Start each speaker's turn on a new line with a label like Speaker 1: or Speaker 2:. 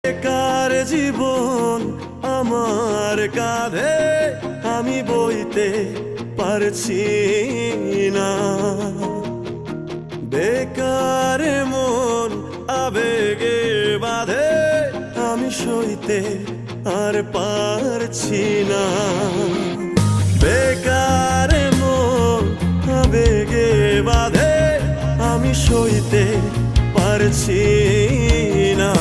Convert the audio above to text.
Speaker 1: বেকার জীবন আমার কাঁধে আমি বইতে পারছি না, বেকার মন আবেগে বাঁধে আমি সইতে আর পারছি না। বেকার মন আবেগে বাঁধে আমি সইতে পারছি না।